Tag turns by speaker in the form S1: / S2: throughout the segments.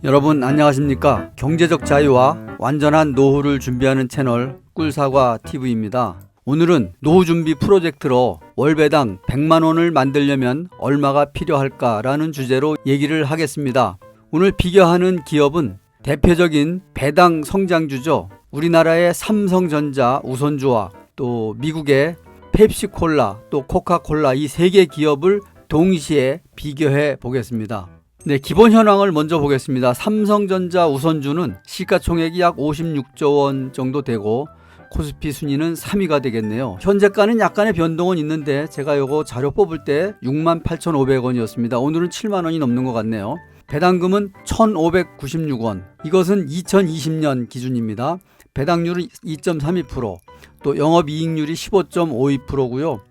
S1: 여러분 안녕하십니까? 경제적 자유와 완전한 노후를 준비하는 채널 꿀사과TV입니다. 오늘은 노후 준비 프로젝트로 월 배당 100만원을 만들려면 얼마가 필요할까라는 주제로 얘기를 하겠습니다. 오늘 비교하는 기업은 대표적인 배당 성장주죠. 우리나라의 삼성전자 우선주와 또 미국의 펩시콜라 또 코카콜라 이 세 개 기업을 동시에 비교해 보겠습니다. 네, 기본 현황을 먼저 보겠습니다. 삼성전자 우선주는 시가총액이 약 56조 원 정도 되고 코스피 순위는 3위가 되겠네요. 현재가는 약간의 변동은 있는데 제가 요거 자료 뽑을 때 68,500원이었습니다. 오늘은 7만원이 넘는 것 같네요. 배당금은 1,596원. 이것은 2020년 기준입니다. 배당률은 2.32%, 또 영업이익률이 15.52%고요.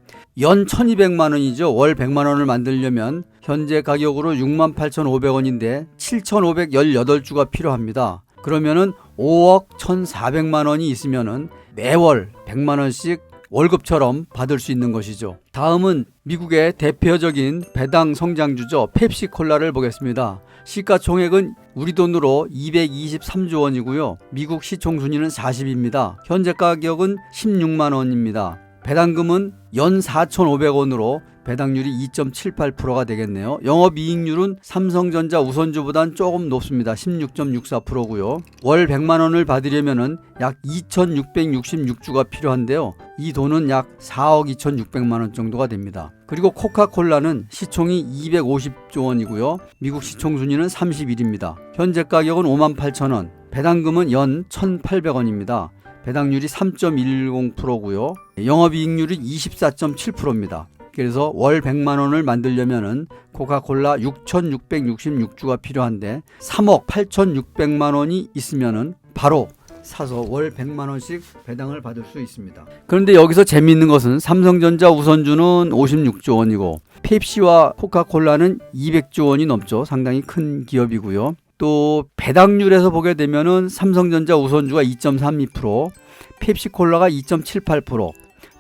S1: 연 1,200만원이죠. 월 100만원을 만들려면 현재 가격으로 68,500원인데 7,518주가 필요합니다. 그러면은 5억 1,400만원이 있으면은 매월 100만원씩 월급처럼 받을 수 있는 것이죠. 다음은 미국의 대표적인 배당 성장주죠. 펩시콜라를 보겠습니다. 시가총액은 우리 돈으로 223조 원이고요. 미국 시총순위는 40입니다. 현재 가격은 16만원입니다. 배당금은 연 4,500원으로 배당률이 2.78%가 되겠네요. 영업이익률은 삼성전자 우선주보단 조금 높습니다. 16.64%고요. 월 100만원을 받으려면 약 2,666주가 필요한데요. 이 돈은 약 4억 2,600만원 정도가 됩니다. 그리고 코카콜라는 시총이 250조 원이고요. 미국 시총 순위는 31입니다. 현재 가격은 58,000원, 배당금은 연 1,800원입니다. 배당률이 3.10%고요. 영업이익률이 24.7%입니다. 그래서 월 100만원을 만들려면은 코카콜라 6,666주가 필요한데 3억 8,600만원이 있으면은 바로 사서 월 100만원씩 배당을 받을 수 있습니다. 그런데 여기서 재미있는 것은 삼성전자 우선주는 56조 원이고 펩시와 코카콜라는 200조 원이 넘죠. 상당히 큰 기업이고요. 또 배당률에서 보게 되면은 삼성전자 우선주가 2.32%, 펩시콜라가 2.78%,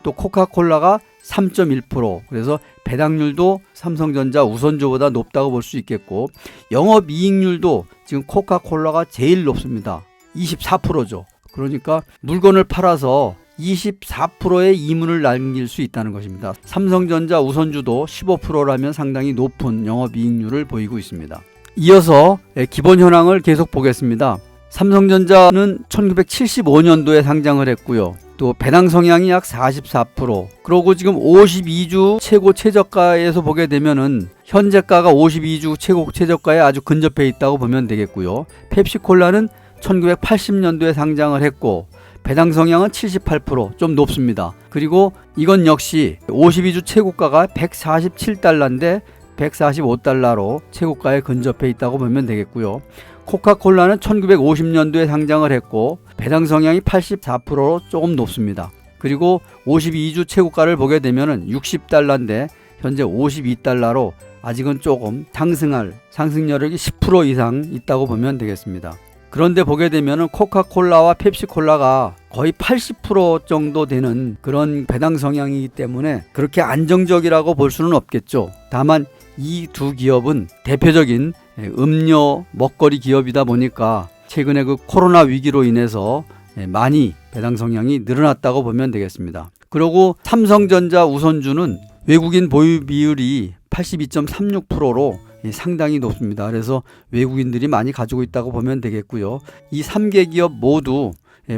S1: 또 코카콜라가 3.1%. 그래서 배당률도 삼성전자 우선주보다 높다고 볼 수 있겠고, 영업이익률도 지금 코카콜라가 제일 높습니다. 24%죠. 그러니까 물건을 팔아서 24%의 이문을 남길 수 있다는 것입니다. 삼성전자 우선주도 15%라면 상당히 높은 영업이익률을 보이고 있습니다. 이어서 기본 현황을 계속 보겠습니다. 삼성전자는 1975년도에 상장을 했고요. 또 배당 성향이 약 44%. 그리고 지금 52주 최고 최저가에서 보게 되면은 현재가가 52주 최고 최저가에 아주 근접해 있다고 보면 되겠고요. 펩시콜라는 1980년도에 상장을 했고 배당 성향은 78%, 좀 높습니다. 그리고 이건 역시 52주 최고가가 147달러인데 145달러로 최고가에 근접해 있다고 보면 되겠고요. 코카콜라는 1950년도에 상장을 했고 배당 성향이 84%로 조금 높습니다. 그리고 52주 최고가를 보게 되면 60달러인데 현재 52달러로 아직은 조금 상승할 상승 여력이 10% 이상 있다고 보면 되겠습니다. 그런데 보게 되면 코카콜라와 펩시콜라가 거의 80% 정도 되는 그런 배당 성향이기 때문에 그렇게 안정적이라고 볼 수는 없겠죠. 다만 이 두 기업은 대표적인 음료 먹거리 기업이다 보니까 최근에 그 코로나 위기로 인해서 많이 배당 성향이 늘어났다고 보면 되겠습니다. 그리고 삼성전자 우선주는 외국인 보유 비율이 82.36%로 상당히 높습니다. 그래서 외국인들이 많이 가지고 있다고 보면 되겠고요. 이 3개 기업 모두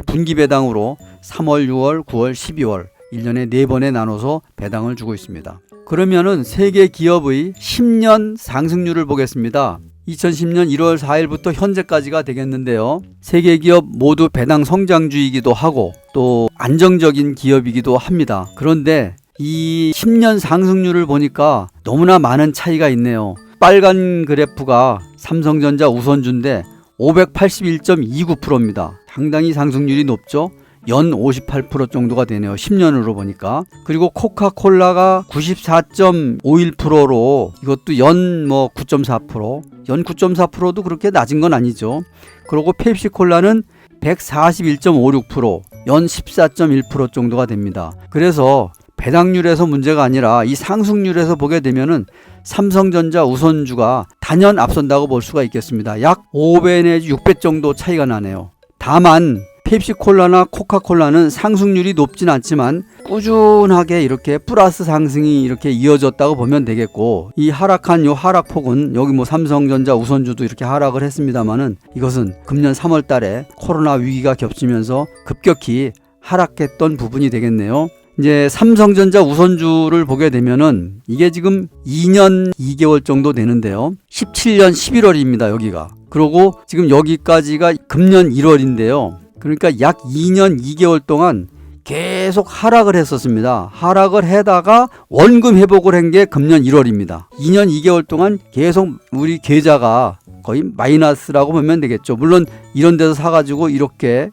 S1: 분기 배당으로 3월, 6월, 9월, 12월 1년에 4번에 나눠서 배당을 주고 있습니다. 그러면은 세 개 기업의 10년 상승률을 보겠습니다. 2010년 1월 4일부터 현재까지가 되겠는데요. 세 개 기업 모두 배당 성장주이기도 하고 또 안정적인 기업이기도 합니다. 그런데 이 10년 상승률을 보니까 너무나 많은 차이가 있네요. 빨간 그래프가 삼성전자 우선주인데 581.29%입니다. 상당히 상승률이 높죠. 연 58% 정도가 되네요. 10년으로 보니까. 그리고 코카콜라가 94.51%로 이것도 연 9.4%, 연 9.4%도 그렇게 낮은 건 아니죠. 그리고 펩시콜라는 141.56%, 연 14.1% 정도가 됩니다. 그래서 배당률에서 문제가 아니라 이 상승률에서 보게 되면은 삼성전자 우선주가 단연 앞선다고 볼 수가 있겠습니다. 약 5배 내지 6배 정도 차이가 나네요. 다만 펩시콜라나 코카콜라는 상승률이 높진 않지만 꾸준하게 이렇게 플러스 상승이 이렇게 이어졌다고 보면 되겠고, 이 하락한 요 하락폭은 여기 뭐 삼성전자 우선주도 이렇게 하락을 했습니다만은 이것은 금년 3월 달에 코로나 위기가 겹치면서 급격히 하락했던 부분이 되겠네요. 이제 삼성전자 우선주를 보게 되면은 이게 지금 2년 2개월 정도 되는데요. 17년 11월입니다, 여기가. 그리고 지금 여기까지가 금년 1월인데요. 그러니까 약 2년 2개월 동안 계속 하락을 했었습니다. 하락을 해다가 원금 회복을 한 게 금년 1월입니다. 2년 2개월 동안 계속 우리 계좌가 거의 마이너스라고 보면 되겠죠. 물론 이런 데서 사가지고 이렇게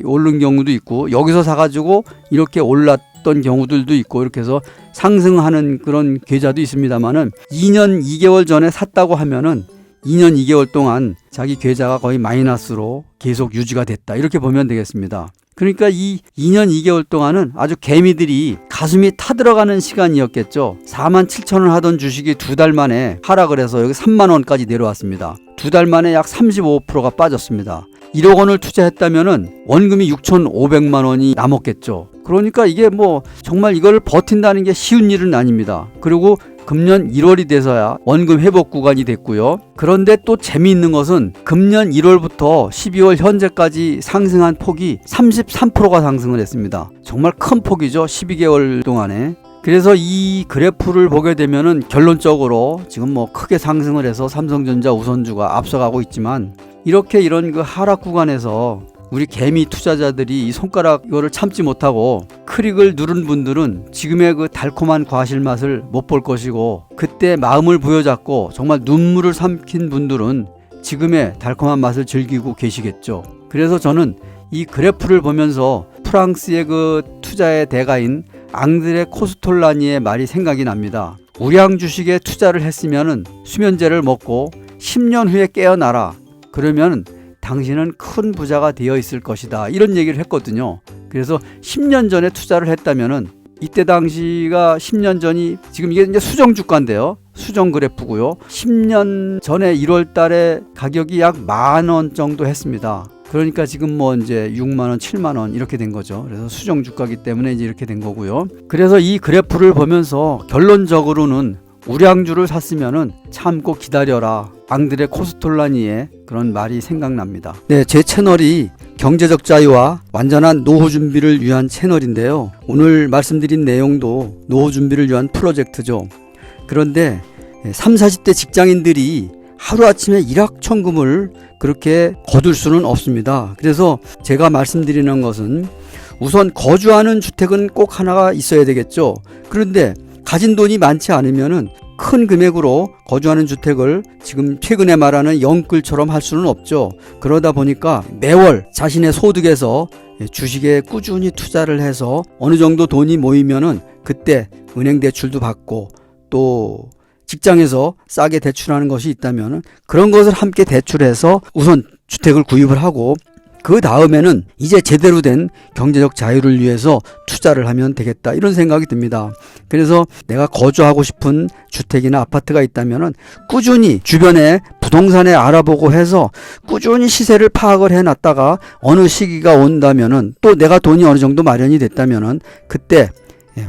S1: 오른 경우도 있고, 여기서 사가지고 이렇게 올랐던 경우들도 있고, 이렇게 해서 상승하는 그런 계좌도 있습니다만은 2년 2개월 전에 샀다고 하면은 2년 2개월 동안 자기 계좌가 거의 마이너스로 계속 유지가 됐다, 이렇게 보면 되겠습니다. 그러니까 이 2년 2개월 동안은 아주 개미들이 가슴이 타들어가는 시간이었겠죠. 47,000원 하던 주식이 2달 만에 하락을 해서 여기 3만원까지 내려왔습니다. 2달 만에 약 35%가 빠졌습니다. 1억 원을 투자했다면은 원금이 6,500만 원이 남았겠죠. 그러니까 이게 뭐 정말 이걸 버틴다는 게 쉬운 일은 아닙니다. 그리고 금년 1월이 돼서야 원금 회복 구간이 됐고요. 그런데 또 재미있는 것은 금년 1월부터 12월 현재까지 상승한 폭이 33%가 상승을 했습니다. 정말 큰 폭이죠. 12개월 동안에. 그래서 이 그래프를 보게 되면은 결론적으로 지금 뭐 크게 상승을 해서 삼성전자 우선주가 앞서가고 있지만, 이렇게 이런 그 하락 구간에서 우리 개미 투자자들이 이 손가락 이거를 참지 못하고 클릭을 누른 분들은 지금의 그 달콤한 과실 맛을 못 볼 것이고, 그때 마음을 부여잡고 정말 눈물을 삼킨 분들은 지금의 달콤한 맛을 즐기고 계시겠죠. 그래서 저는 이 그래프를 보면서 프랑스의 그 투자의 대가인 앙드레 코스톨라니의 말이 생각이 납니다. 우량 주식에 투자를 했으면은 수면제를 먹고 10년 후에 깨어나라. 그러면 당신은 큰 부자가 되어 있을 것이다, 이런 얘기를 했거든요. 그래서 10년 전에 투자를 했다면은 이때 당시가 10년 전이 지금 이게 이제 수정 주가인데요. 수정 그래프고요. 10년 전에 1월 달에 가격이 약 10,000원 정도 했습니다. 그러니까 지금 뭐 이제 6만원, 7만원 이렇게 된 거죠. 그래서 수정 주가이기 때문에 이제 이렇게 된 거고요. 그래서 이 그래프를 보면서 결론적으로는 우량주를 샀으면은 참고 기다려라, 앙드레 코스톨라니의 그런 말이 생각납니다. 네, 제 채널이 경제적 자유와 완전한 노후 준비를 위한 채널인데요. 오늘 말씀드린 내용도 노후 준비를 위한 프로젝트죠. 그런데 30, 40대 직장인들이 하루아침에 일확천금을 그렇게 거둘 수는 없습니다. 그래서 제가 말씀드리는 것은 우선 거주하는 주택은 꼭 하나가 있어야 되겠죠. 그런데 가진 돈이 많지 않으면은 큰 금액으로 거주하는 주택을 지금 최근에 말하는 영끌처럼 할 수는 없죠. 그러다 보니까 매월 자신의 소득에서 주식에 꾸준히 투자를 해서 어느 정도 돈이 모이면은 그때 은행 대출도 받고, 또 직장에서 싸게 대출하는 것이 있다면은 그런 것을 함께 대출해서 우선 주택을 구입을 하고, 그 다음에는 이제 제대로 된 경제적 자유를 위해서 투자를 하면 되겠다, 이런 생각이 듭니다. 그래서 내가 거주하고 싶은 주택이나 아파트가 있다면은 꾸준히 주변에 부동산에 알아보고 해서 꾸준히 시세를 파악을 해놨다가 어느 시기가 온다면은, 또 내가 돈이 어느 정도 마련이 됐다면은 그때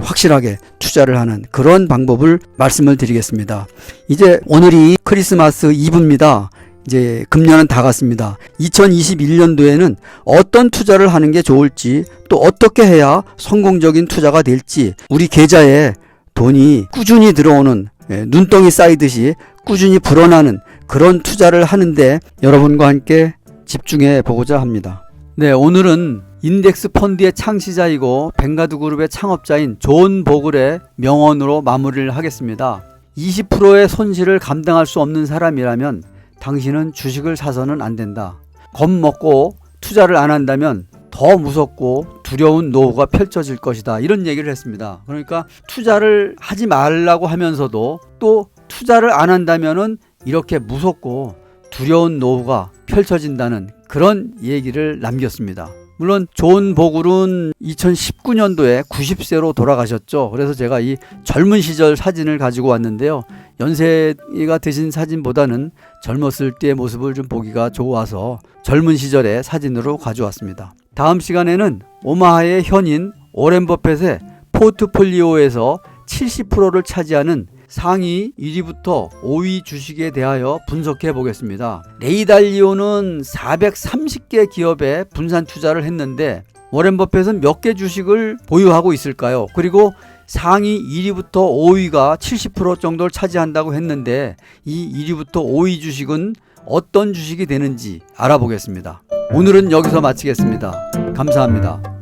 S1: 확실하게 투자를 하는 그런 방법을 말씀을 드리겠습니다. 이제 오늘이 크리스마스 이브입니다. 이제 금년은 다 갔습니다. 2021년도에는 어떤 투자를 하는 게 좋을지, 또 어떻게 해야 성공적인 투자가 될지, 우리 계좌에 돈이 꾸준히 들어오는, 눈덩이 쌓이듯이 꾸준히 불어나는 그런 투자를 하는데 여러분과 함께 집중해 보고자 합니다. 네, 오늘은 인덱스 펀드의 창시자이고 벵가드 그룹의 창업자인 존 보글의 명언으로 마무리를 하겠습니다. 20%의 손실을 감당할 수 없는 사람이라면 당신은 주식을 사서는 안 된다. 겁먹고 투자를 안 한다면 더 무섭고 두려운 노후가 펼쳐질 것이다, 이런 얘기를 했습니다. 그러니까 투자를 하지 말라고 하면서도 또 투자를 안 한다면은 이렇게 무섭고 두려운 노후가 펼쳐진다는 그런 얘기를 남겼습니다. 물론 존 보글은 2019년도에 90세로 돌아가셨죠. 그래서 제가 이 젊은 시절 사진을 가지고 왔는데요. 연세가 드신 사진보다는 젊었을 때의 모습을 좀 보기가 좋아서 젊은 시절의 사진으로 가져왔습니다. 다음 시간에는 오마하의 현인 워렌 버핏의 포트폴리오에서 70%를 차지하는 상위 1위부터 5위 주식에 대하여 분석해 보겠습니다. 레이 달리오는 430개 기업에 분산 투자를 했는데 워렌 버핏은 몇 개 주식을 보유하고 있을까요? 그리고 상위 1위부터 5위가 70% 정도를 차지한다고 했는데 이 1위부터 5위 주식은 어떤 주식이 되는지 알아보겠습니다. 오늘은 여기서 마치겠습니다. 감사합니다.